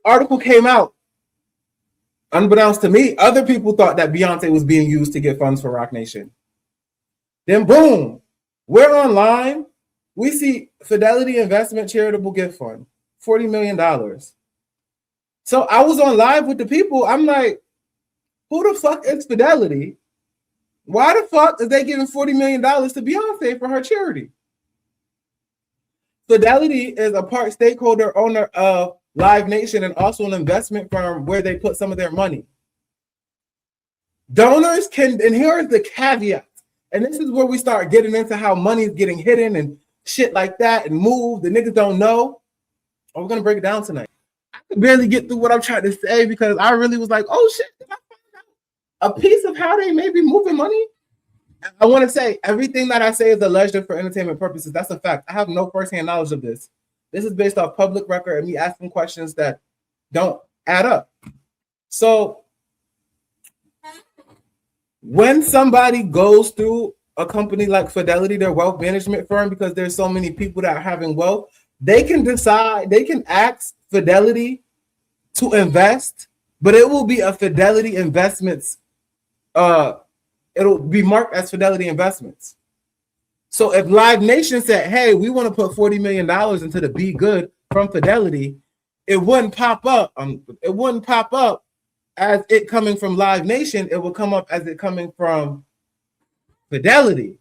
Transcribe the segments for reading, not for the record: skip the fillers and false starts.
article came out, unbeknownst to me, other people thought that Beyonce was being used to get funds for Roc Nation. Then boom, we're online. We see Fidelity Investment Charitable Gift Fund, $40 million. So I was on live with the people. I'm like, who the fuck is Fidelity? Why the fuck is they giving $40 million to Beyonce for her charity? Fidelity is a part stakeholder owner of Live Nation and also an investment firm where they put some of their money. Donors can, and here's the caveat, and this is where we start getting into how money is getting hidden and shit like that and moved. The niggas don't know. We're going to break it down tonight. I could barely get through what I'm trying to say because I really was like, oh shit, did I find out a piece of how they may be moving money? I want to say everything that I say is alleged for entertainment purposes. That's a fact. I have no firsthand knowledge of this. This is based off public record and me asking questions that don't add up. So when somebody goes through a company like Fidelity, their wealth management firm, because there's so many people that are having wealth, they can decide, they can ask Fidelity to invest, but it will be a Fidelity Investments, it'll be marked as Fidelity Investments. So if Live Nation said, hey, we want to put $40 million into the Be Good from Fidelity, it wouldn't pop up. It wouldn't pop up as it coming from Live Nation. It will come up as it coming from Fidelity.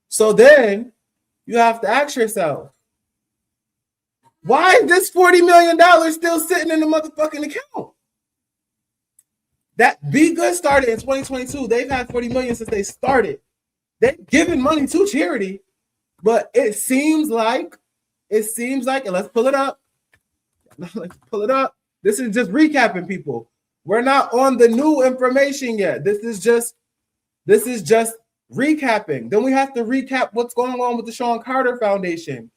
So then you have to ask yourself, why is this $40 million still sitting in the motherfucking account? That Be Good started in 2022. They've had $40 million since they started. They've given money to charity, but it seems like, and let's pull it up. Let's pull it up. This is just recapping, people. We're not on the new information yet. This is just recapping. Then we have to recap what's going on with the Sean Carter Foundation.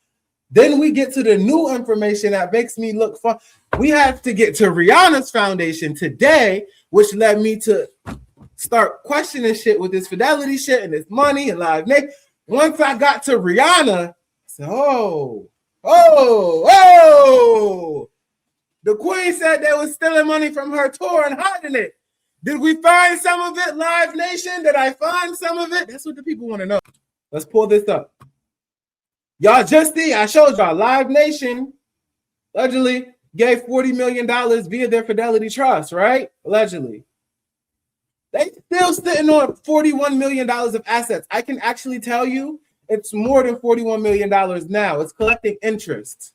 Then we get to the new information that makes me look fun. We have to get to Rihanna's foundation today, which led me to start questioning shit with this Fidelity shit and this money and Live Nation. Once I got to Rihanna, I said, oh. The Queen said they was stealing money from her tour and hiding it. Did we find some of it, Live Nation? Did I find some of it? That's what the people want to know. Let's pull this up. Y'all just see, I showed y'all Live Nation allegedly gave $40 million via their Fidelity Trust, right? Allegedly. They still sitting on $41 million of assets. I can actually tell you it's more than $41 million now. It's collecting interest.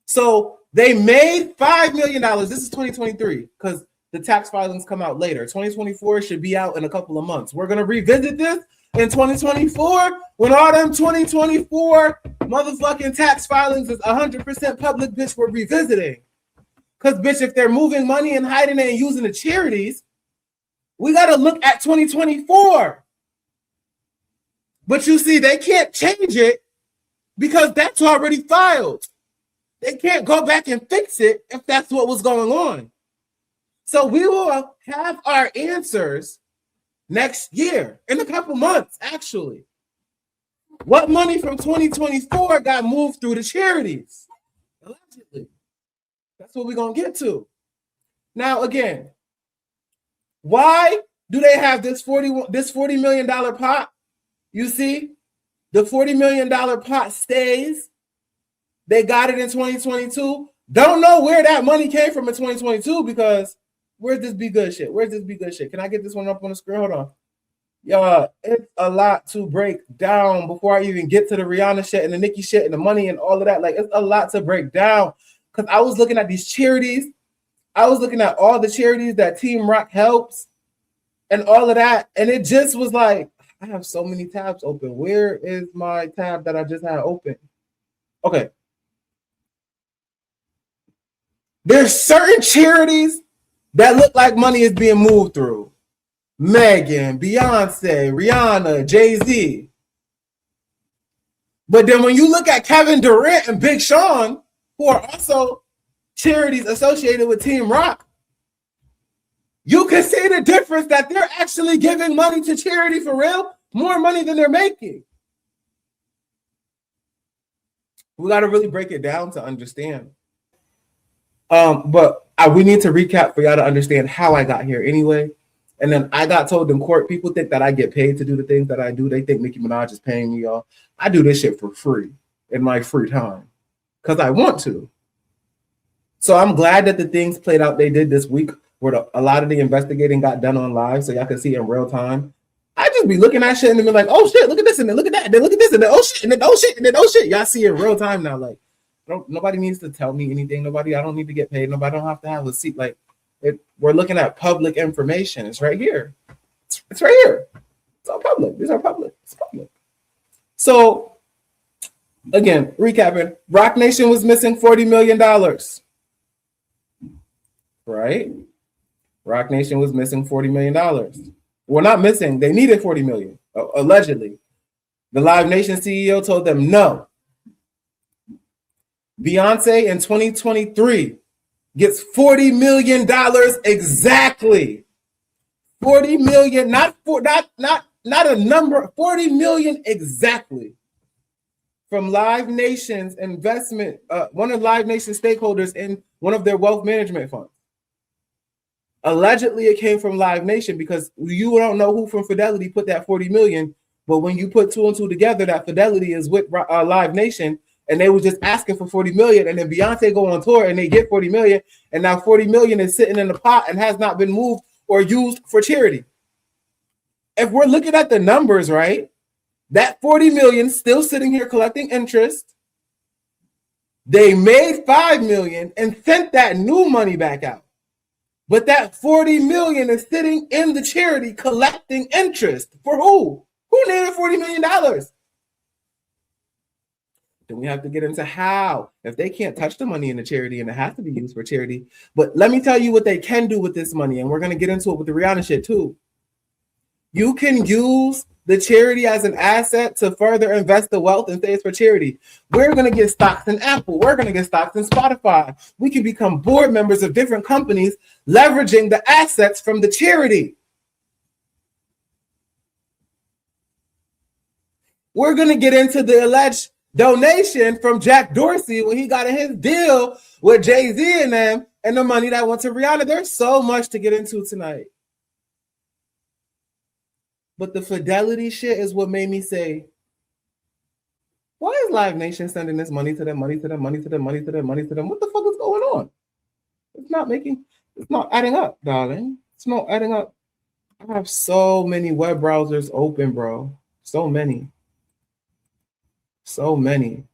So they made $5 million. This is 2023 because the tax filings come out later. 2024 should be out in a couple of months. We're going to revisit this in 2024 when all them 2024 motherfucking tax filings is 100% public, bitch, we're revisiting. Because, bitch, if they're moving money and hiding it and using the charities, we got to look at 2024. But you see, they can't change it because that's already filed. They can't go back and fix it if that's what was going on. So we will have our answers next year, in a couple months, actually. What money from 2024 got moved through the charities? Allegedly. That's what we're going to get to. Now, again, why do they have this $40 million pot? You see, the $40 million pot stays. They got it in 2022. Don't know where that money came from in 2022 because where's this Be Good shit? Where's this Be Good shit? Can I get this one up on the screen? Hold on. Y'all, it's a lot to break down before I even get to the Rihanna shit and the Nicki shit and the money and all of that. Like, it's a lot to break down because I was looking at these charities. I was looking at all the charities that Team Rock helps and all of that. And it just was like, I have so many tabs open. Where is my tab that I just had open? Okay. There's certain charities that look like money is being moved through. Megan, Beyonce, Rihanna, Jay-Z. But then when you look at Kevin Durant and Big Sean, who are also charities associated with Team Rock, you can see the difference that they're actually giving money to charity for real, more money than they're making. We got to really break it down to understand. But we need to recap for y'all to understand how I got here anyway. And then I got told in court, people think that I get paid to do the things that I do. They think Nicki Minaj is paying me, y'all. I do this shit for free in my free time because I want to. So I'm glad that the things played out they did this week where a lot of the investigating got done on live so y'all can see in real time. I just be looking at shit and be like, oh shit, look at this and then look at that, and then look at this and then oh shit, and then oh shit, and then oh shit. Y'all see in real time now. Like, nobody needs to tell me anything. I don't need to get paid. Nobody don't have to have a seat. Like, we're looking at public information. It's right here. It's right here. It's all public. These are public. It's public. So, again, recapping. Rock Nation was missing $40 million. Right? Rock Nation was missing $40 million. Well, not missing. They needed $40 million, allegedly. The Live Nation CEO told them no. Beyonce in 2023 gets $40 million exactly. 40 million, not a number, 40 million exactly. From Live Nation's investment, one of Live Nation's stakeholders in one of their wealth management funds. Allegedly, it came from Live Nation because you don't know who from Fidelity put that 40 million, but when you put two and two together, that Fidelity is with Live Nation, and they were just asking for 40 million, and then Beyonce go on tour and they get 40 million, and now 40 million is sitting in the pot and has not been moved or used for charity. If we're looking at the numbers, right, that 40 million still sitting here collecting interest. They made 5 million and sent that new money back out. But that 40 million is sitting in the charity collecting interest. For who? Who needed $40 million? Then we have to get into how. If they can't touch the money in the charity and it has to be used for charity. But let me tell you what they can do with this money. And we're going to get into it with the Rihanna shit too. You can use the charity as an asset to further invest the wealth and say it's for charity. We're going to get stocks in Apple. We're going to get stocks in Spotify. We can become board members of different companies leveraging the assets from the charity. We're going to get into the alleged donation from Jack Dorsey when he got in his deal with Jay-Z and them and the money that went to Rihanna. There's so much to get into tonight. But the Fidelity shit is what made me say, why is Live Nation sending this money to them, money to them, money to them, money to them, money to them? What the fuck is going on? It's not adding up, darling. It's not adding up. I have so many web browsers open, bro. So many. So many.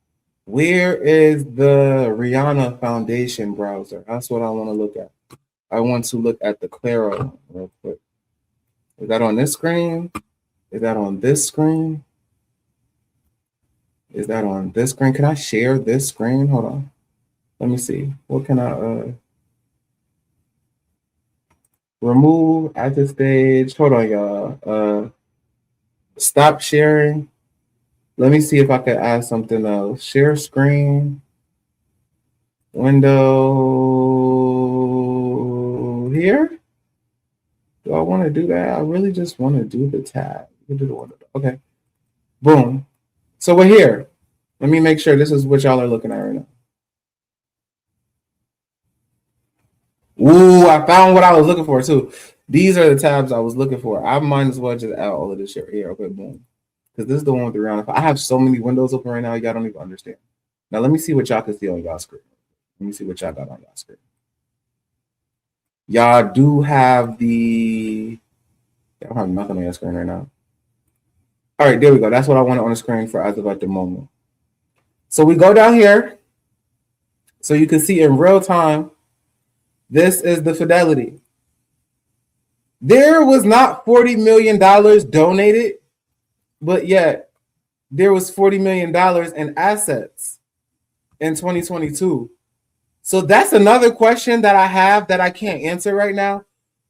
Where is the Rihanna Foundation browser? That's what I want to look at. I want to look at the Claro real quick. Is that on this screen? Is that on this screen? Is that on this screen? Can I share this screen? Hold on. Let me see. What can I remove at this stage? Hold on, y'all. Stop sharing. Let me see if I can add something else. Share screen. Window here. Do I want to do that? I really just want to do the tab. Okay. Boom. So we're here. Let me make sure this is what y'all are looking at right now. Ooh, I found what I was looking for too. These are the tabs I was looking for. I might as well just add all of this shit right here. Okay, boom. Because this is the one with the Rihanna. I have so many windows open right now, y'all don't even understand. Now let me see what y'all can see on y'all screen. Let me see what y'all got on y'all screen. Y'all do have the... Y'all have nothing on your screen right now. All right, there we go. That's what I wanted on the screen for as of at the moment. So we go down here. So you can see in real time, this is the Fidelity. There was not $40 million donated, but yet there was $40 million in assets in 2022. So that's another question that I have that I can't answer right now.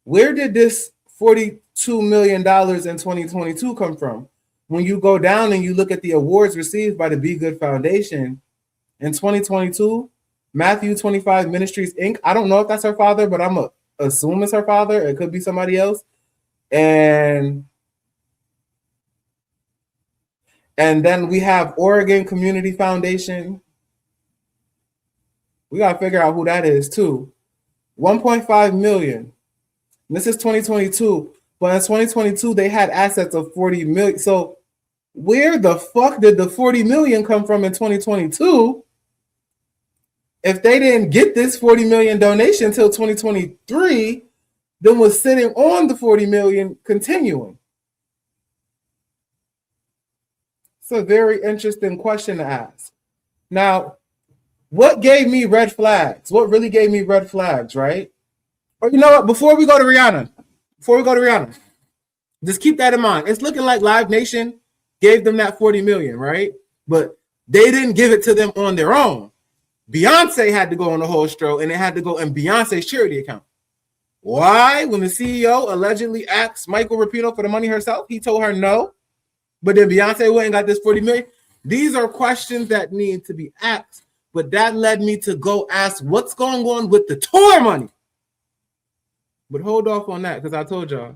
Where did this $42 million in 2022 come from? When you go down and you look at the awards received by the Be Good Foundation in 2022, Matthew 25 Ministries, Inc. I don't know if that's her father, but I'm going to assume it's her father. It could be somebody else. And then we have Oregon Community Foundation. We got to figure out who that is too. 1.5 million. This is 2022. But in 2022, they had assets of 40 million. So where the fuck did the 40 million come from in 2022? If they didn't get this 40 million donation until 2023, then was sitting on the 40 million continuing. It's a very interesting question to ask. Now, what gave me red flags? What really gave me red flags, right? Or you know what? Before we go to Rihanna, just keep that in mind. It's looking like Live Nation gave them that 40 million, right? But they didn't give it to them on their own. Beyonce had to go on the whole stroke, and it had to go in Beyonce's charity account. Why? When the CEO allegedly asked Michael Rapino for the money herself, he told her no. But then Beyonce went and got this 40 million. These are questions that need to be asked. But that led me to go ask what's going on with the tour money. But hold off on that, because I told y'all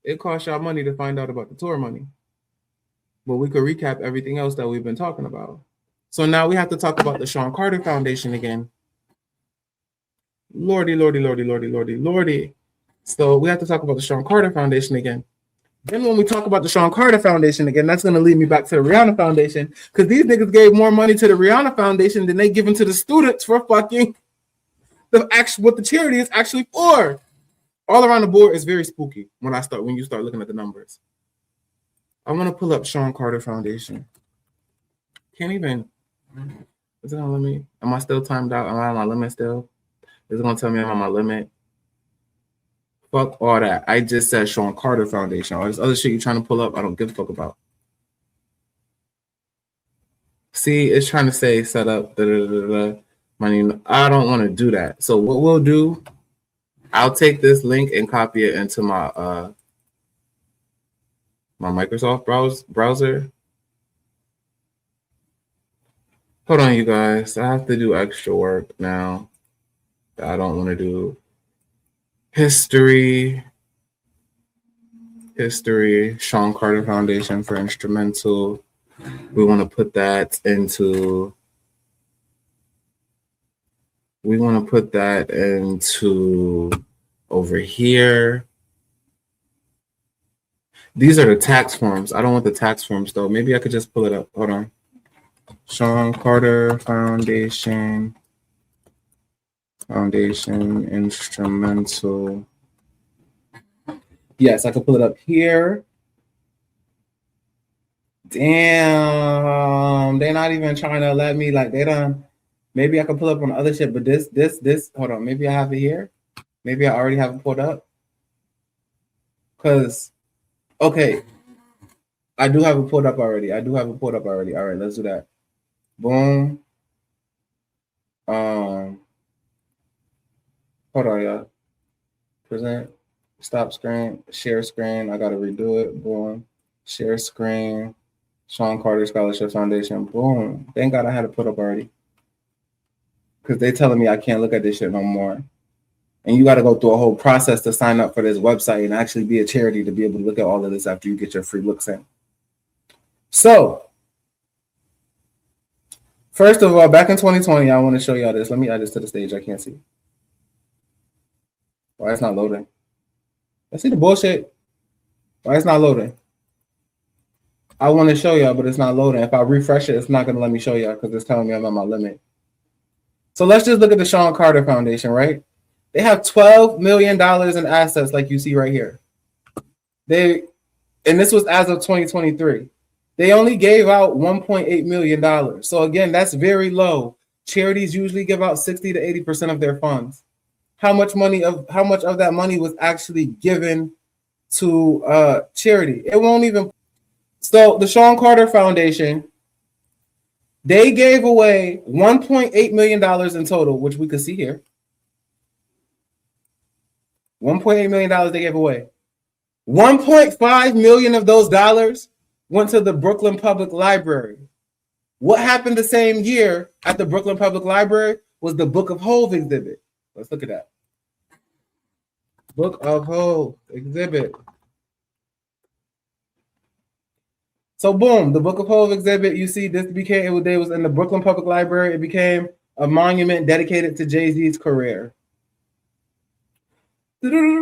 it costs y'all money to find out about the tour money. But we could recap everything else that we've been talking about. So now we have to talk about the Sean Carter Foundation again. Lordy. So we have to talk about the Sean Carter Foundation again. Then when we talk about the Sean Carter Foundation again, that's going to lead me back to the Rihanna Foundation, because these niggas gave more money to the Rihanna Foundation than they given to the students for fucking what the charity is actually for. All around the board is very spooky when you start looking at the numbers. I want to pull up Sean Carter Foundation. Can't even. Is it gonna let me? Am I still timed out? Am I on my limit still? Is it gonna tell me I'm on my limit? Fuck all that. I just said Sean Carter Foundation. All this other shit you're trying to pull up, I don't give a fuck about. See, it's trying to say set up money. I don't want to do that. So what we'll do, I'll take this link and copy it into my my Microsoft browser. Hold on, you guys. I have to do extra work now that I don't want to do. History, Sean Carter Foundation for instrumental. We want to put that into over here. These are the tax forms. I don't want the tax forms though. Maybe I could just pull it up. Hold on. Sean Carter Foundation instrumental. Yes, I could pull it up here. Damn, they're not even trying to let me, like, they done. Maybe I could pull up on other shit, but this, hold on. Maybe I have it here. Maybe I already have it pulled up. Because, okay, I do have it pulled up already. All right, let's do that. Boom. Hold on, y'all. Present, stop screen, share screen. I gotta redo it. Boom. Share screen. Sean Carter Scholarship Foundation. Boom. Thank God I had it put up already. Because they telling me I can't look at this shit no more. And you got to go through a whole process to sign up for this website and actually be a charity to be able to look at all of this after you get your free looks in. So, first of all, back in 2020, I want to show y'all this. Let me add this to the stage. I can't see. Why it's not loading? I see the bullshit. Why it's not loading? I want to show y'all, but it's not loading. If I refresh it, it's not going to let me show y'all because it's telling me I'm at my limit. So let's just look at the Sean Carter Foundation, right? They have $12 million in assets like you see right here. And this was as of 2023. They only gave out $1.8 million. So again, that's very low. Charities usually give out 60 to 80% of their funds. How much of that money was actually given to charity? It won't even. So the Sean Carter Foundation, they gave away $1.8 million in total, which we could see here. $1.8 million they gave away. 1.5 million of those dollars went to the Brooklyn Public Library. What happened the same year at the Brooklyn Public Library was the Book of Hove exhibit. Let's look at that. Book of Hove exhibit. So boom, the Book of Hove exhibit, you see this became, they was in the Brooklyn Public Library. It became a monument dedicated to Jay-Z's career. The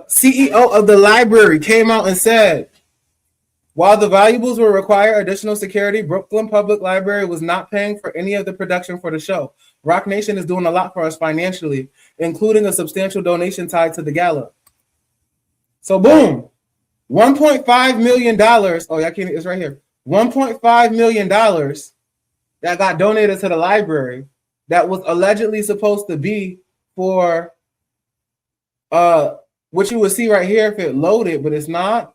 CEO of the library came out and said, while the valuables will require additional security, Brooklyn Public Library was not paying for any of the production for the show. Rock Nation is doing a lot for us financially, including a substantial donation tied to the gala. So boom, $1.5 million. Oh, y'all can't, it's right here. $1.5 million that got donated to the library that was allegedly supposed to be for what you would see right here if it loaded, but it's not.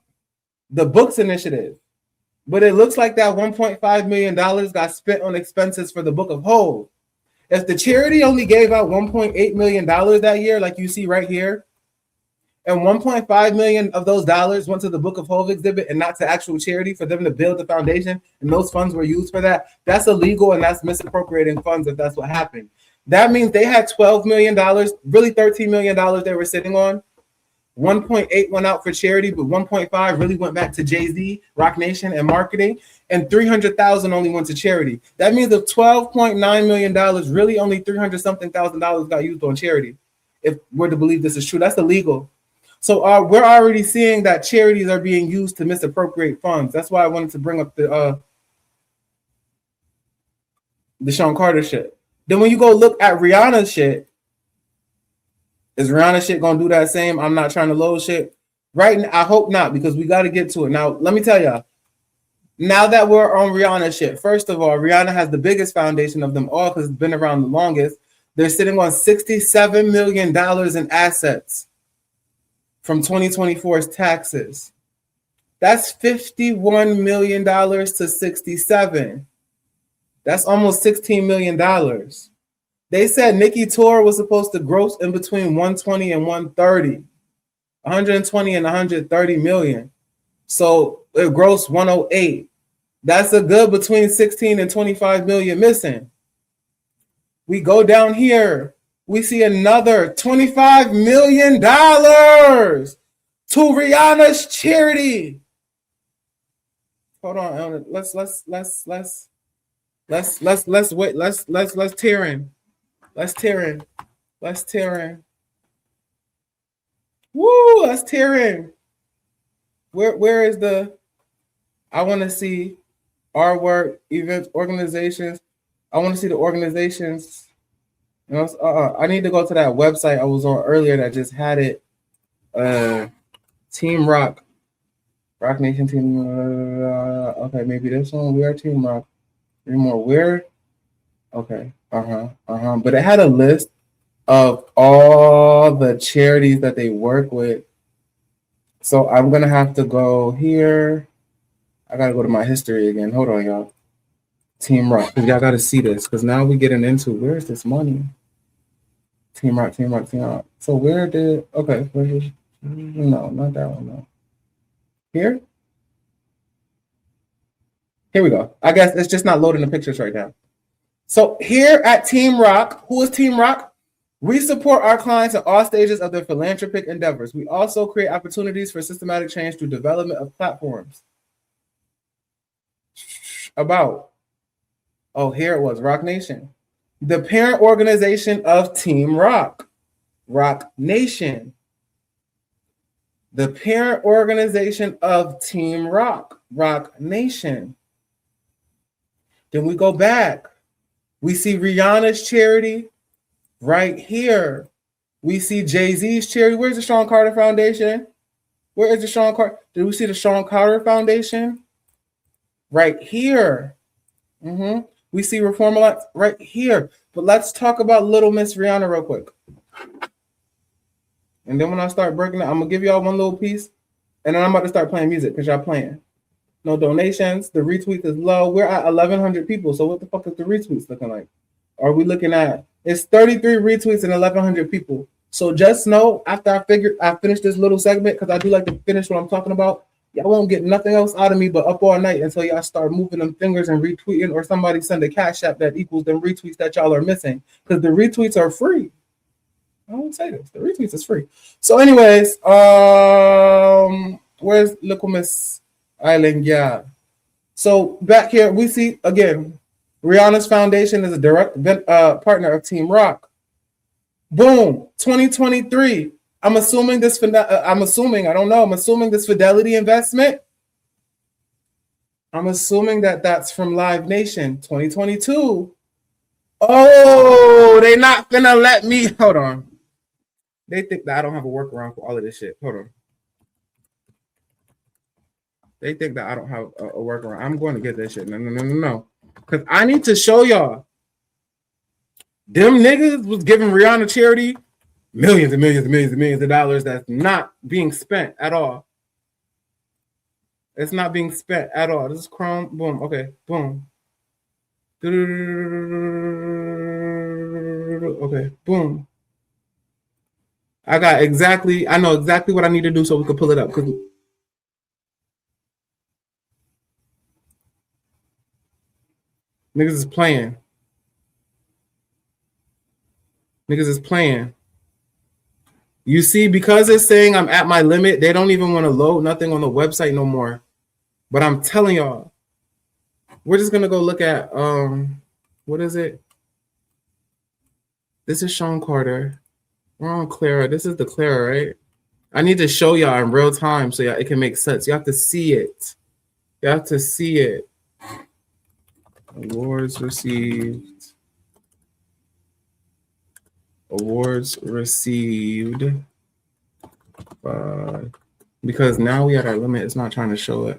The books initiative. But it looks like that $1.5 million got spent on expenses for the Book of Hov. If the charity only gave out $1.8 million that year, like you see right here, and $1.5 million of those dollars went to the Book of Hov exhibit and not to actual charity for them to build the foundation, and those funds were used for that, that's illegal and that's misappropriating funds if that's what happened. That means they had $12 million, really $13 million they were sitting on. 1.8 went out for charity, but 1.5 really went back to Jay-Z, Rock Nation, and marketing, and 300,000 only went to charity. That means of $12.9 million, really only 300-something thousand dollars got used on charity. If we're to believe this is true, that's illegal. So we're already seeing that charities are being used to misappropriate funds. That's why I wanted to bring up the Sean Carter shit. Then when you go look at Rihanna's shit, is Rihanna shit gonna do that same? I'm not trying to load shit. Right now, I hope not, because we got to get to it. Now, let me tell y'all, now that we're on Rihanna shit, first of all, Rihanna has the biggest foundation of them all because it's been around the longest. They're sitting on $67 million in assets from 2024's taxes. That's $51 million to 67. That's almost $16 million. They said Nicki tour was supposed to gross in between 120 and 130, 120 and 130 million. So it grossed 108. That's a good between 16 and 25 million missing. We go down here. We see another $25 million to Rihanna's charity. Hold on, let's wait. Let's tear in. Let's tear in. Woo, let's tear in. Where is the, I want to see our work, events, organizations. I want to see the organizations. You know, I need to go to that website I was on earlier that just had it. Team Rock. Rock Nation Team. Okay, maybe this one. We are Team Rock. Three more. Where? Okay. But it had a list of all the charities that they work with. So I'm gonna have to go here. I gotta go to my history again. Hold on, y'all. Team Rock, because y'all gotta see this, because now we're getting into where's this money? Team Rock. So where did, okay, no, not that one, no. Here we go. I guess it's just not loading the pictures right now. So here at Team Rock, who is Team Rock? We support our clients at all stages of their philanthropic endeavors. We also create opportunities for systematic change through development of platforms. Here it was, Rock Nation. The parent organization of Team Rock, Rock Nation. The parent organization of Team Rock, Rock Nation. Then we go back. We see Rihanna's charity right here. We see Jay-Z's charity. Where's the Sean Carter Foundation? Where is the Sean Carter? Did we see the Sean Carter Foundation? Right here. We see Reform Alliance right here. But let's talk about Little Miss Rihanna real quick. And then when I start breaking it, I'm going to give y'all one little piece. And then I'm about to start playing music because y'all playing. No donations. The retweet is low. We're at 1,100 people. So what the fuck is the retweets looking like? Are we looking at? It's 33 retweets and 1,100 people. So just know after I finish this little segment, because I do like to finish what I'm talking about, y'all won't get nothing else out of me but up all night until y'all start moving them fingers and retweeting, or somebody send a cash app that equals them retweets that y'all are missing. Because the retweets are free. I won't say this. The retweets is free. So anyways, where's Little Miss Island? Yeah. So back here, we see, again, Rihanna's Foundation is a direct partner of Team Rock. Boom, 2023. I'm assuming this Fidelity investment. I'm assuming that's from Live Nation. 2022. Oh, they not gonna let me. Hold on. They think that I don't have a workaround for all of this shit. Hold on. They think that I don't have a workaround. I'm going to get this shit. No. Because I need to show y'all. Them niggas was giving Rihanna charity millions and millions and millions and millions of dollars that's not being spent at all. It's not being spent at all. This is Chrome. Boom. Okay. Boom. Okay. Boom. I know exactly what I need to do so we can pull it up. Because niggas is playing. Niggas is playing. You see, because it's saying I'm at my limit, they don't even want to load nothing on the website no more. But I'm telling y'all, we're just gonna go look at what is it? This is Sean Carter. We're on Clara. This is the Clara, right? I need to show y'all in real time so it can make sense. You have to see it. You have to see it. Awards received. Awards received. Because now we at our limit. It's not trying to show it.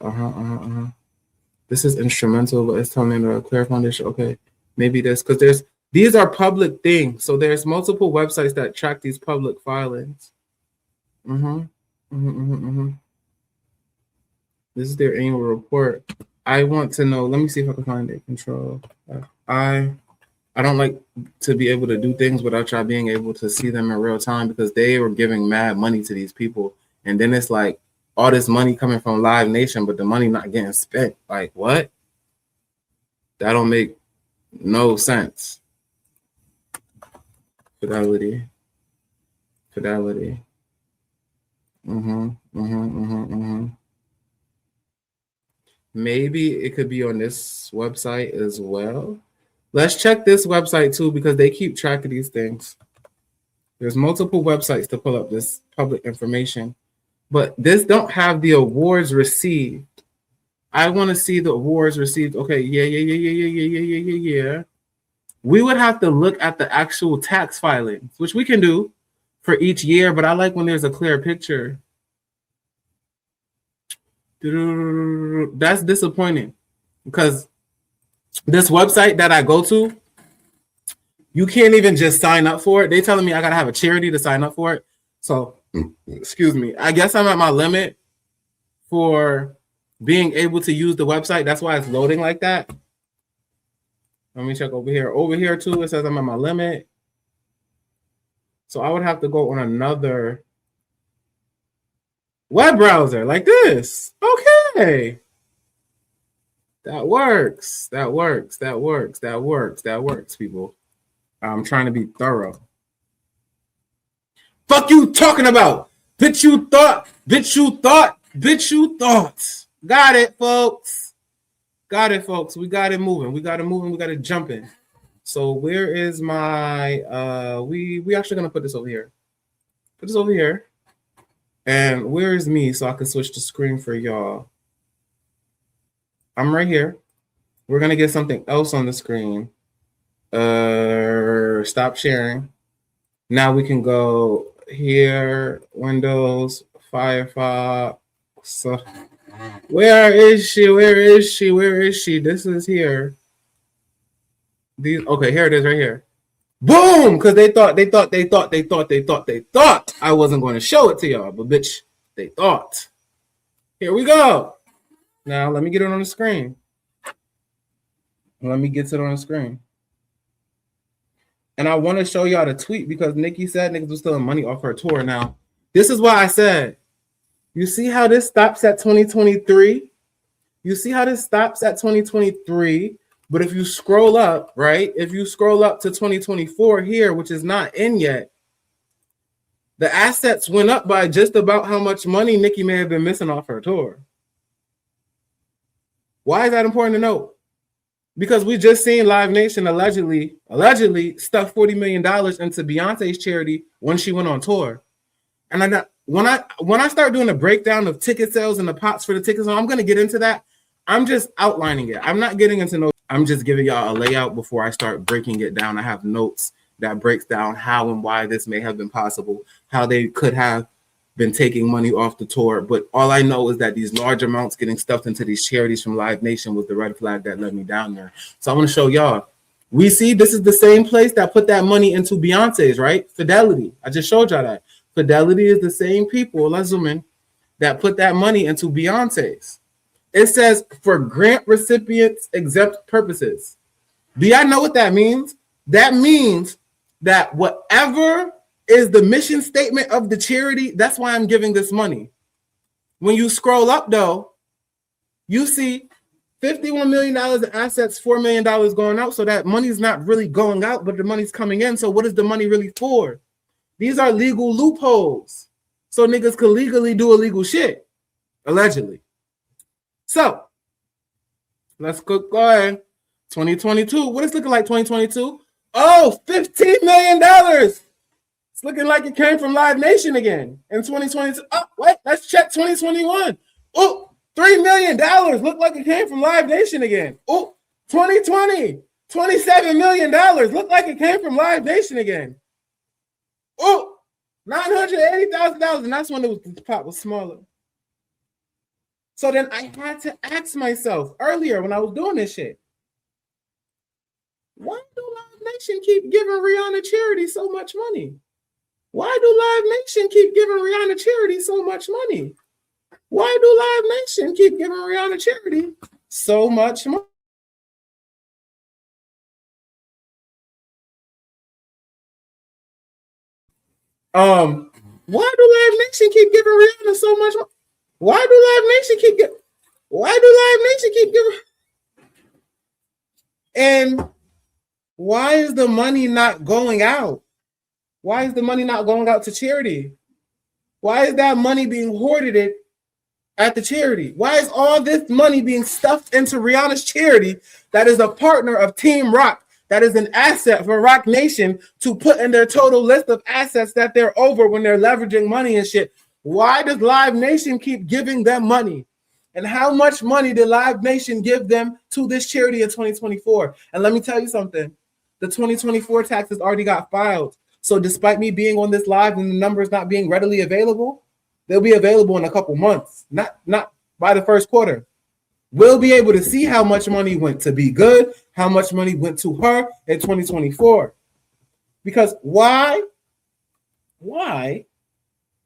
This is instrumental, but it's telling me the Clear Foundation. Okay, maybe this because these are public things. So there's multiple websites that track these public filings. This is their annual report. I want to know. Let me see if I can find it. Control. I don't like to be able to do things without y'all being able to see them in real time because they were giving mad money to these people. And then it's like all this money coming from Live Nation, but the money not getting spent. Like, what? That don't make no sense. Fidelity. Maybe it could be on this website as well. Let's check this website too because they keep track of these things. There's multiple websites to pull up this public information, but this don't have the awards received. I want to see the awards received. Okay, yeah. We would have to look at the actual tax filings, which we can do for each year, but I like when there's a clear picture. That's disappointing because this website that I go to, you can't even just sign up for it. They telling me I gotta have a charity to sign up for it. So, excuse me. I guess I'm at my limit for being able to use the website. That's why it's loading like that. Let me check over here. Over here too, it says I'm at my limit. So I would have to go on another web browser like this. Okay. That works, people. I'm trying to be thorough. Fuck you talking about? Bitch, you thought. Got it, folks. We got it moving. We got it jumping. So where is my, we actually gonna put this over here. Put this over here. And where is me so I can switch the screen for y'all? I'm right here. We're gonna get something else on the screen. Stop sharing. Now we can go here, Windows, Firefox. So where is she? This is here. Okay, here it is right here. Boom! Because they thought I wasn't going to show it to y'all, but bitch, they thought. Here we go. Now let me get it on the screen. And I want to show y'all the tweet because Nikki said niggas was stealing money off her tour. Now, this is why I said, you see how this stops at 2023? But if you scroll up, right? If you scroll up to 2024 here, which is not in yet, the assets went up by just about how much money Nikki may have been missing off her tour. Why is that important to note? Because we just seen Live Nation allegedly stuck $40 million into Beyonce's charity when she went on tour. And when I start doing a breakdown of ticket sales and the pots for the tickets, I'm going to get into that. I'm just outlining it. I'm not getting into I'm just giving y'all a layout before I start breaking it down. I have notes that breaks down how and why this may have been possible, how they could have been taking money off the tour. But all I know is that these large amounts getting stuffed into these charities from Live Nation was the red flag that led me down there. So I want to show y'all. We see this is the same place that put that money into Beyonce's, right? Fidelity. I just showed y'all that. Fidelity is the same people, let's zoom in, that put that money into Beyonce's. It says for grant recipients exempt purposes. Do y'all know what that means? That means that whatever is the mission statement of the charity, that's why I'm giving this money. When you scroll up, though, you see $51 million in assets, $4 million going out. So that money's not really going out, but the money's coming in. So what is the money really for? These are legal loopholes. So niggas could legally do illegal shit, allegedly. So let's go ahead. 2022. What is looking like 2022? Oh, $15 million. It's looking like it came from Live Nation again in 2022. Oh, wait, let's check 2021. Oh, $3 million. Look like it came from Live Nation again. Oh, 2020, $27 million. Look like it came from Live Nation again. Oh, $980,000. And that's when the pot was smaller. So then I had to ask myself earlier when I was doing this shit, why do Live Nation keep giving Rihanna charity so much money? Why do Live Nation keep giving Rihanna charity so much money? Why do Live Nation keep giving Rihanna charity so much money? Why do Live Nation keep giving Rihanna so much money? Why do Live Nation keep giving? And why is the money not going out? Why is the money not going out to charity? Why is that money being hoarded at the charity? Why is all this money being stuffed into Rihanna's charity that is a partner of Team Rock, that is an asset for Rock Nation to put in their total list of assets that they're over when they're leveraging money and shit? Why does Live Nation keep giving them money? And how much money did Live Nation give them to this charity in 2024? And let me tell you something. The 2024 taxes already got filed. So despite me being on this live and the numbers not being readily available, they'll be available in a couple months, not by the first quarter. We'll be able to see how much money went to Be Good, how much money went to her in 2024. Because why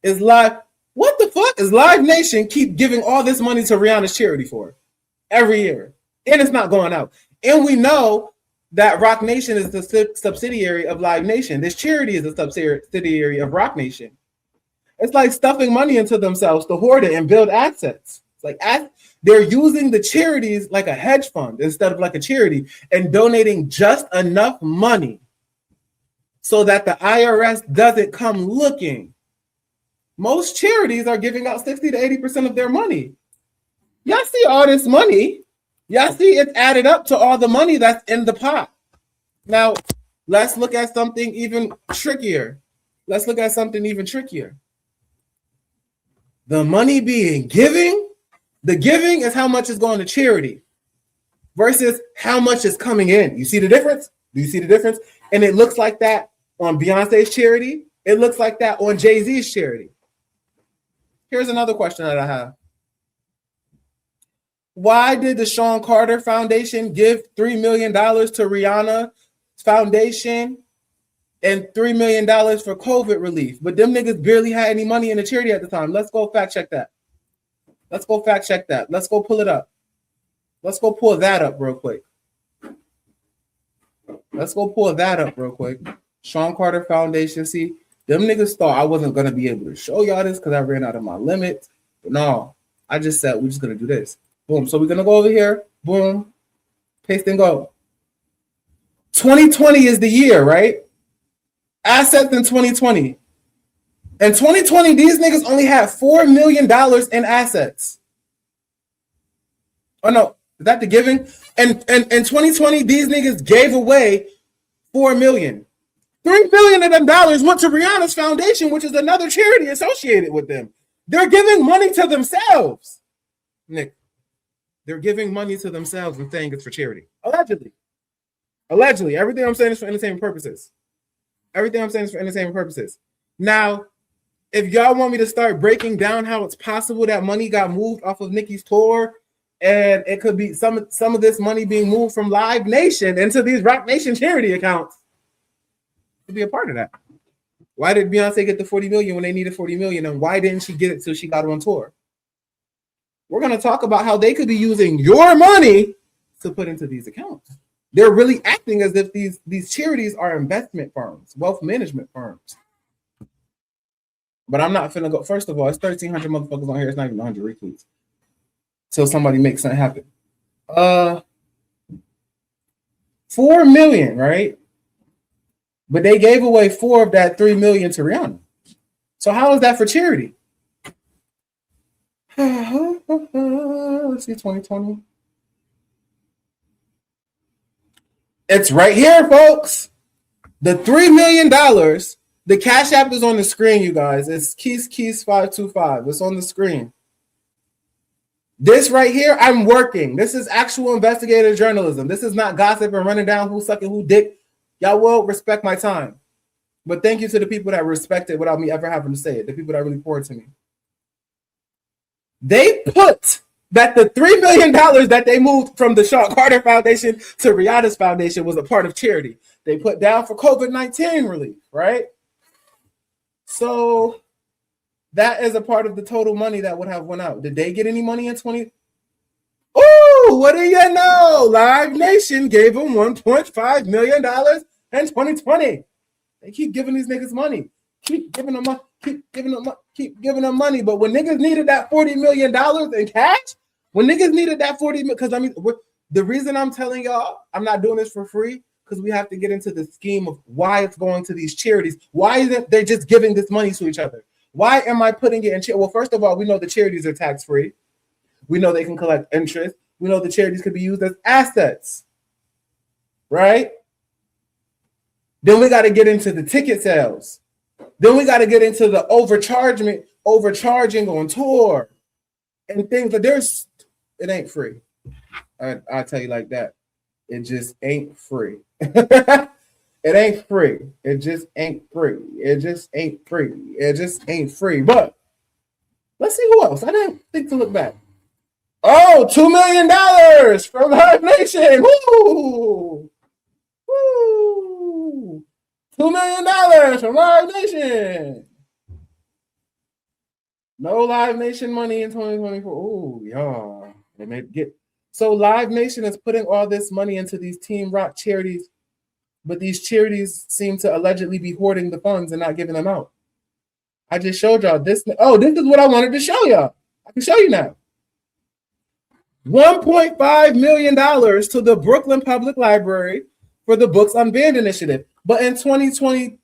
is what the fuck is Live Nation keep giving all this money to Rihanna's charity for every year? And it's not going out. And we know that Rock Nation is the subsidiary of Live Nation. This charity is a subsidiary of Rock Nation. It's like stuffing money into themselves to hoard it and build assets. It's like they're using the charities like a hedge fund instead of like a charity and donating just enough money so that the IRS doesn't come looking. Most charities are giving out 60 to 80% of their money. Y'all see all this money. Y'all see it's added up to all the money that's in the pot. Now, let's look at something even trickier. The money being the giving is how much is going to charity versus how much is coming in. You see the difference? Do you see the difference? And it looks like that on Beyonce's charity. It looks like that on Jay-Z's charity. Here's another question that I have. Why did the Sean Carter Foundation give $3 million to Rihanna Foundation and $3 million for COVID relief? But them niggas barely had any money in the charity at the time. Let's go fact check that. Let's go pull it up. Let's go pull that up real quick. Sean Carter Foundation. See, them niggas thought I wasn't going to be able to show y'all this because I ran out of my limits. But no, I just said we're just going to do this. Boom. So we're going to go over here. Boom. Paste and go. 2020 is the year, right? Assets in 2020. In 2020, these niggas only had $4 million in assets. Oh, no. Is that the giving? And in 2020, these niggas gave away $4 million. $3 million of them dollars went to Rihanna's Foundation, which is another charity associated with them. They're giving money to themselves. Nick, they're giving money to themselves and saying it's for charity. Allegedly. Allegedly. Everything I'm saying is for entertainment purposes. Everything I'm saying is for entertainment purposes. Now, if y'all want me to start breaking down how it's possible that money got moved off of Nicki's tour, and it could be some of this money being moved from Live Nation into these Rock Nation charity accounts, to be a part of that. Why did Beyonce get the 40 million when they needed 40 million, and why didn't she get it till she got on tour? We're going to talk about how they could be using your money to put into these accounts. They're really acting as if these charities are investment firms, wealth management firms. But I'm not finna go. First of all, it's 1,300 motherfuckers on here. It's not even 100 retweets. Till somebody makes something happen. 4 million, right? But they gave away 4 of that 3 million to Rihanna. So how is that for charity? Let's see, 2020. It's right here, folks. The $3 million. The Cash App is on the screen, you guys. It's Keys525. It's on the screen. This right here, I'm working. This is actual investigative journalism. This is not gossip and running down who's sucking who dick. Y'all will respect my time. But thank you to the people that respect it without me ever having to say it. The people that really poured to me. They put that the $3 million that they moved from the Sean Carter Foundation to Rihanna's Foundation was a part of charity. They put down for COVID-19 relief, right? So that is a part of the total money that would have went out. Did they get any money in 20? Oh, what do you know? Live Nation gave them $1.5 million in 2020. They keep giving these niggas money. Keep giving them money. Keep giving them money. But when niggas needed that $40 million in cash, when niggas needed that 40 million, because I mean, the reason I'm telling y'all I'm not doing this for free, because we have to get into the scheme of why it's going to these charities. Why isn't they just giving this money to each other? Why am I putting it in charity? Well, first of all, we know the charities are tax-free. We know they can collect interest. We know the charities could be used as assets, right? Then we got to get into the ticket sales. Then we got to get into the overcharging on tour and things. But it ain't free. I'll tell you like that. It just ain't free. It ain't free. It just ain't free. It just ain't free. It just ain't free. But let's see who else. I didn't think to look back. Oh, $2 million from Live Nation. Woo! Woo! $2 million from Live Nation. No Live Nation money in 2024. Oh, y'all. They may get. So Live Nation is putting all this money into these Team Rock charities, but these charities seem to allegedly be hoarding the funds and not giving them out. I just showed y'all this. Oh, this is what I wanted to show y'all. I can show you now. $1.5 million to the Brooklyn Public Library for the Books Unbanned initiative. But in 2023,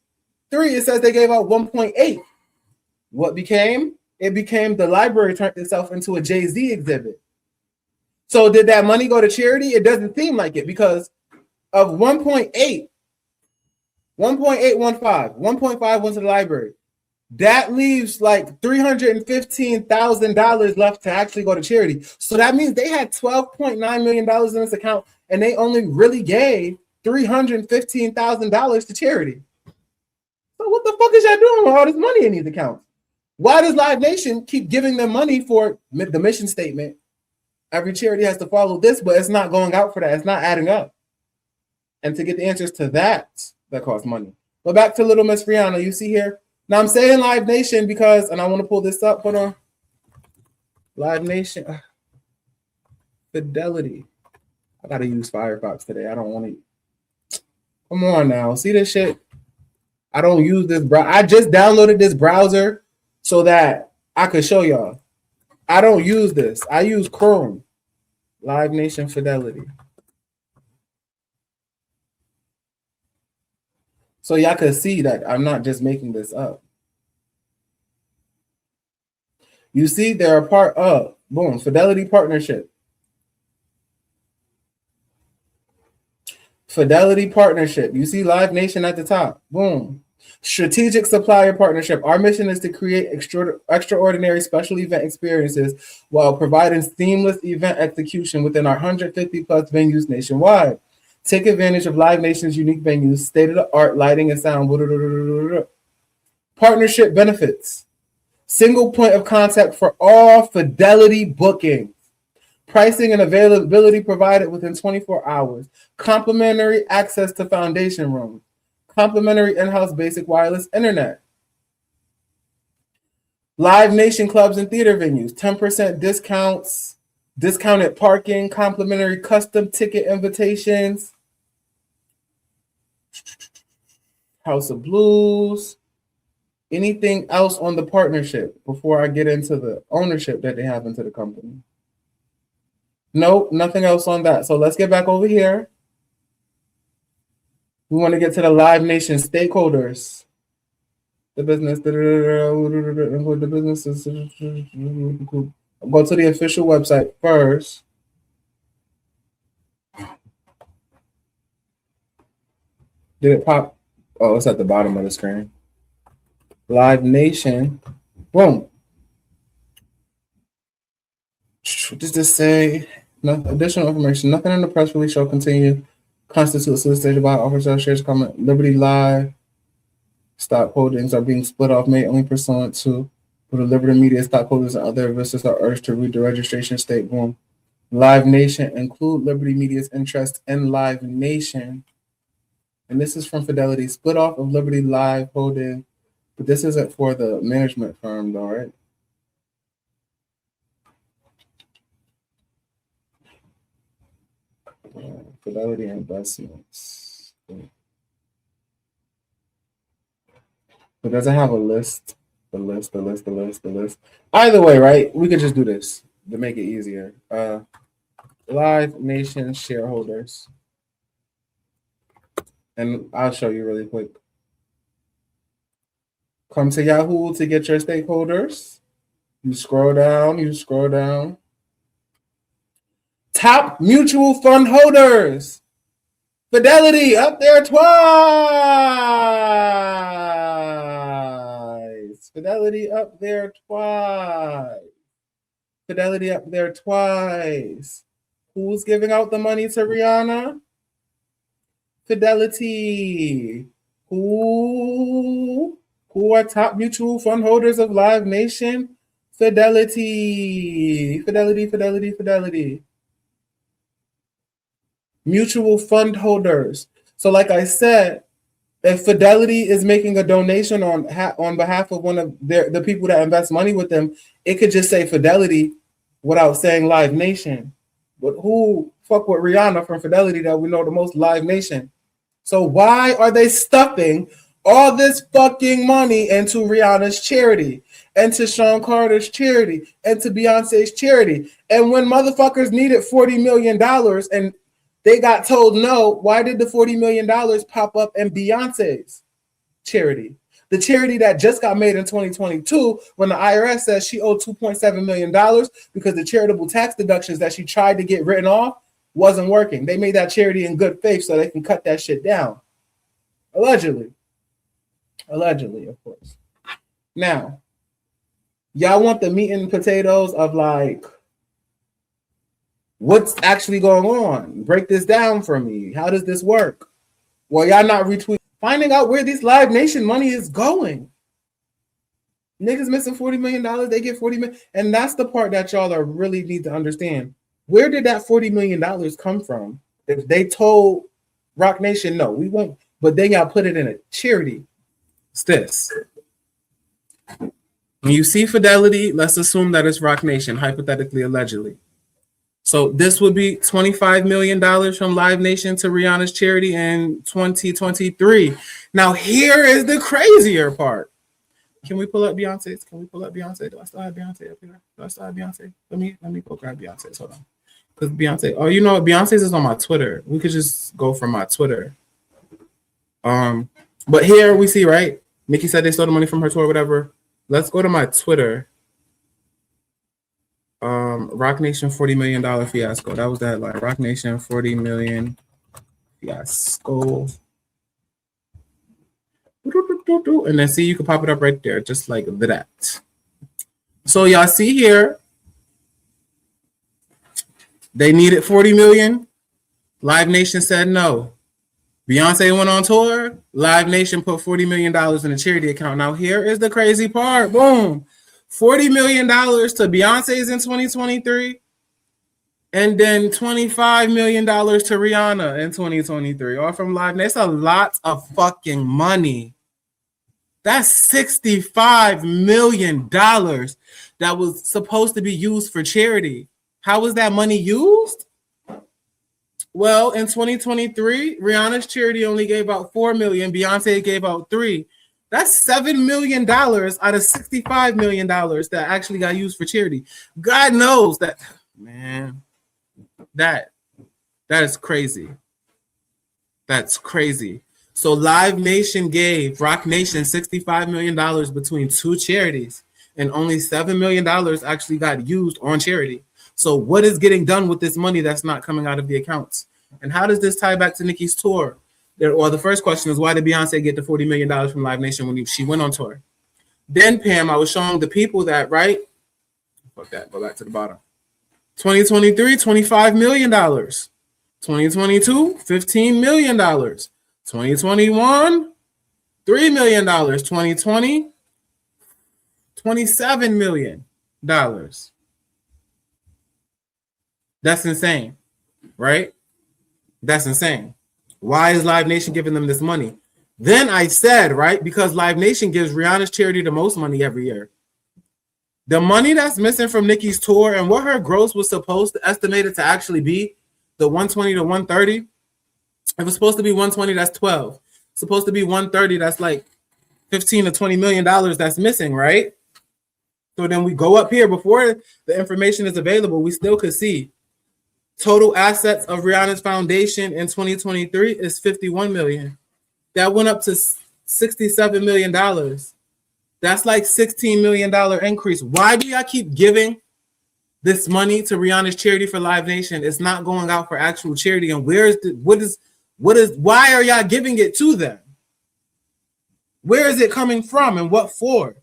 it says they gave out 1.8. What became? It became the library turned itself into a Jay-Z exhibit. So did that money go to charity? It doesn't seem like it, because of 1.8, 1.5 went to the library. That leaves like $315,000 left to actually go to charity. So that means they had $12.9 million in this account, and they only really gave $315,000 to charity. So what the fuck is y'all doing with all this money in these accounts? Why does Live Nation keep giving them money for the mission statement? Every charity has to follow this, but it's not going out for that. It's not adding up. And to get the answers to that costs money. But back to Little Miss Rihanna, you see here. Now I'm saying Live Nation because, and I want to pull this up. Hold on. Live Nation. Fidelity. I got to use Firefox today. I don't want to. Come on now. See this shit? I don't use this. I just downloaded this browser so that I could show y'all. I don't use this. I use Chrome. Live Nation Fidelity. So y'all can see that I'm not just making this up. You see, they're a part of, boom, Fidelity Partnership. Fidelity partnership. You see Live Nation at the top. Boom. Strategic supplier partnership. Our mission is to create extraordinary special event experiences while providing seamless event execution within our 150 plus venues nationwide. Take advantage of Live Nation's unique venues, state-of-the-art lighting and sound. Partnership benefits. Single point of contact for all Fidelity bookings. Pricing and availability provided within 24 hours. Complimentary access to foundation rooms. Complimentary in-house basic wireless internet. Live Nation clubs and theater venues. 10% discounts. Discounted parking. Complimentary custom ticket invitations. House of Blues. Anything else on the partnership before I get into the ownership that they have into the company? Nope, nothing else on that. So let's get back over here. We want to get to the Live Nation stakeholders. The business. The businesses. Go to the official website first. Did it pop? Oh, it's at the bottom of the screen. Live Nation. Boom. What does this say? No additional information. Nothing in the press release shall constitute solicitation by offers of shares, comment. Liberty Live stock holdings are being split off, made only pursuant to the Liberty Media stockholders and other investors are urged to read the registration statement. Live Nation include Liberty Media's interest in Live Nation. And this is from Fidelity, split off of Liberty Live holding, but this isn't for the management firm though, right? Fidelity Investments. It doesn't have a list. The list. Either way, right? We could just do this to make it easier. Live Nation shareholders. And I'll show you really quick. Come to Yahoo to get your stakeholders. You scroll down. Top mutual fund holders. Fidelity up there twice. Fidelity up there twice. Who's giving out the money to Rihanna? Fidelity. Who are top mutual fund holders of Live Nation? Fidelity. Mutual fund holders. So like I said, if Fidelity is making a donation on behalf of one of the people that invest money with them, it could just say Fidelity without saying Live Nation. But who fuck with Rihanna from Fidelity that we know the most? Live Nation. So why are they stuffing all this fucking money into Rihanna's charity, and to Sean Carter's charity, and to Beyonce's charity? And when motherfuckers needed $40 million and they got told no, why did the $40 million pop up in Beyonce's charity? The charity that just got made in 2022 when the IRS says she owed $2.7 million because the charitable tax deductions that she tried to get written off wasn't working. They made that charity in good faith so they can cut that shit down. Allegedly, of course. Now, y'all want the meat and potatoes of like, what's actually going on? Break this down for me. How does this work? Well, y'all not retweeting. Finding out where this Live Nation money is going. Niggas missing $40 million. They get $40 million. And that's the part that y'all are really need to understand. Where did that $40 million come from? If they told Rock Nation, no, we won't. But then y'all put it in a charity. It's this. When you see Fidelity, let's assume that it's Rock Nation, hypothetically, allegedly. So this would be $25 million from Live Nation to Rihanna's charity in 2023. Now, here is the crazier part. Can we pull up Beyonce's? Do I still have Beyonce up here? Let me go grab Beyonce's. Hold on. Because Beyonce, oh, you know what? Beyonce's is on my Twitter. We could just go from my Twitter. But here we see, right? Nikki said they stole the money from her tour, whatever. Let's go to my Twitter. Rock Nation $40 million fiasco. That was the headline. Rock Nation $40 million Fiasco. And then see, you can pop it up right there, just like that. So y'all see here, they needed 40 million. Live Nation said no. Beyonce went on tour. Live Nation put $40 million in a charity account. Now here is the crazy part. Boom. $40 million to Beyonce's in 2023. And then $25 million to Rihanna in 2023. All from Live Nation. That's a lot of fucking money. That's $65 million that was supposed to be used for charity. How was that money used? Well, in 2023, Rihanna's charity only gave out $4 million. Beyonce gave out $3 million. That's $7 million out of $65 million that actually got used for charity. God knows that, man, that is crazy. That's crazy. So Live Nation gave Rock Nation $65 million between two charities, and only $7 million actually got used on charity. So what is getting done with this money that's not coming out of the accounts? And how does this tie back to Nicki's tour? Well, the first question is, why did Beyonce get the $40 million from Live Nation when she went on tour? Then, Pam, I was showing the people that, right? Fuck that. Go back to the bottom. 2023, $25 million. 2022, $15 million. 2021, $3 million. 2020, $27 million. That's insane, right? That's insane. Why is Live Nation giving them this money? Then I said, right, because Live Nation gives Rihanna's charity the most money every year. The money that's missing from Nicki's tour and what her gross was supposed to estimate it to actually be, the 120 to 130. If it's supposed to be 120, that's 12. It's supposed to be 130, that's like 15 to 20 million dollars that's missing, right? So then we go up here before the information is available, we still could see total assets of Rihanna's Foundation in 2023 is 51 million. That went up to $67 million. That's like $16 million increase. Why do y'all keep giving this money to Rihanna's charity for Live Nation? It's not going out for actual charity. And why are y'all giving it to them? Where is it coming from and what for?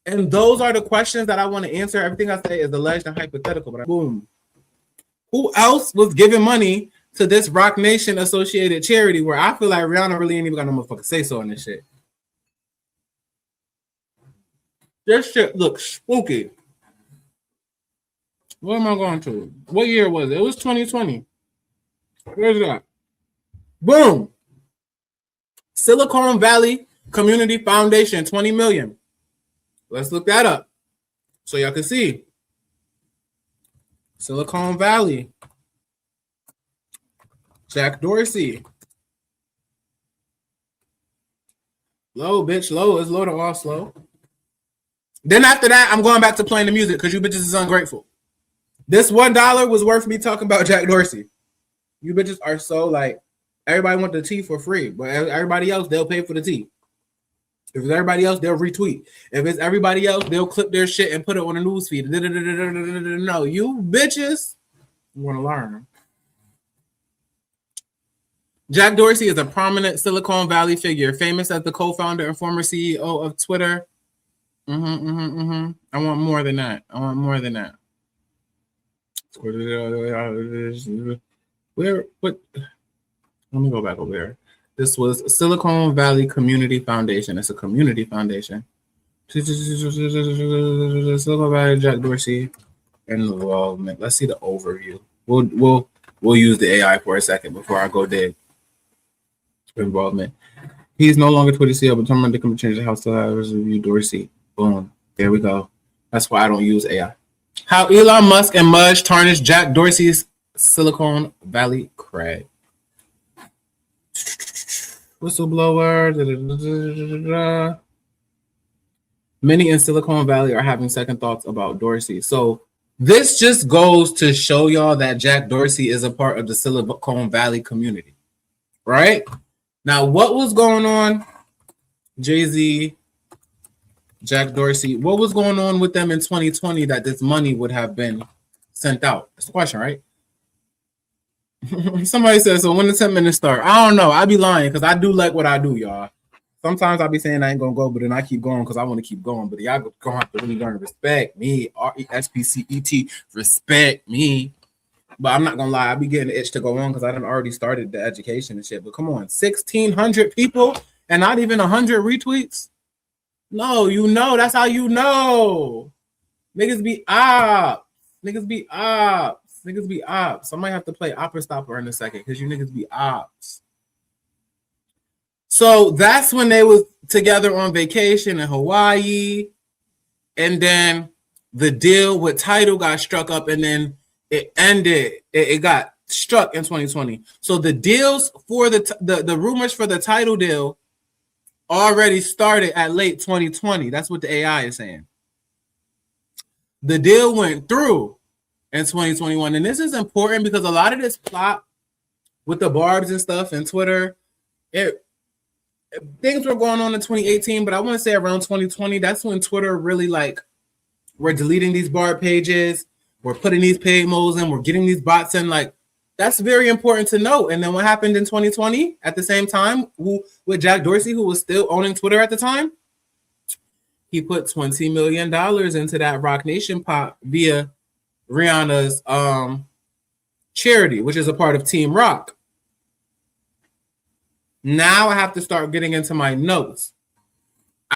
And those are the questions that I want to answer. Everything I say is alleged and hypothetical, but boom. Who else was giving money to this Rock Nation associated charity where I feel like Rihanna really ain't even got no motherfucking say so on this shit? This shit looks spooky. What am I going to? What year was it? It was 2020. Where's that? Boom. Silicon Valley Community Foundation, 20 million. Let's look that up so y'all can see. Silicon Valley. Jack Dorsey. Low, bitch, low. It's low to all slow. Then after that, I'm going back to playing the music because you bitches is ungrateful. This $1 was worth me talking about Jack Dorsey. You bitches are so like, everybody want the tea for free, but everybody else, they'll pay for the tea. If it's everybody else, they'll retweet. If it's everybody else, they'll clip their shit and put it on a news feed. No, you bitches want to learn. Jack Dorsey is a prominent Silicon Valley figure, famous as the co-founder and former CEO of Twitter. I want more than that. Where? What? Let me go back over there. This was Silicon Valley Community Foundation. It's a community foundation. Silicon Valley, Jack Dorsey, involvement. Let's see the overview. We'll use the AI for a second before I go dig. Involvement. He's no longer Twitter CEO, but determined to come change the house to review Dorsey. Boom. There we go. That's why I don't use AI. How Elon Musk and Mudge tarnished Jack Dorsey's Silicon Valley cred. Whistleblower. Many in Silicon Valley are having second thoughts about Dorsey. So this just goes to show y'all that Jack Dorsey is a part of the Silicon Valley community, right? Now, what was going on? Jay-Z, Jack Dorsey, what was going on with them in 2020 that this money would have been sent out? That's the question, right? Somebody says, so when the 10 minutes start? I don't know. I be lying because I do like what I do, y'all. Sometimes I be saying I ain't gonna go, but then I keep going because I want to keep going. But y'all gonna have to really learn to respect me. RESPCET, respect me. But I'm not gonna lie, I be getting the itch to go on because I done already started the education and shit. But come on, 1,600 people and not even 100 retweets. No, you know that's how you know. Niggas be ops. Niggas be ops. Niggas be ops. I might have to play Opera Stopper in a second because you niggas be ops. So that's when they was together on vacation in Hawaii. And then the deal with Tidal got struck up and then it ended. It got struck in 2020. So the deals for the rumors for the Tidal deal already started at late 2020. That's what the AI is saying. The deal went through in 2021. And this is important because a lot of this plot with the barbs and stuff and Twitter, things were going on in 2018, but I want to say around 2020, that's when Twitter really we're deleting these barb pages, we're putting these paid modes in, we're getting these bots in. That's very important to note. And then what happened in 2020 at the same time with Jack Dorsey, who was still owning Twitter at the time? He put $20 million into that Rock Nation pot via Rihanna's charity, which is a part of Team Rock. Now I have to start getting into my notes.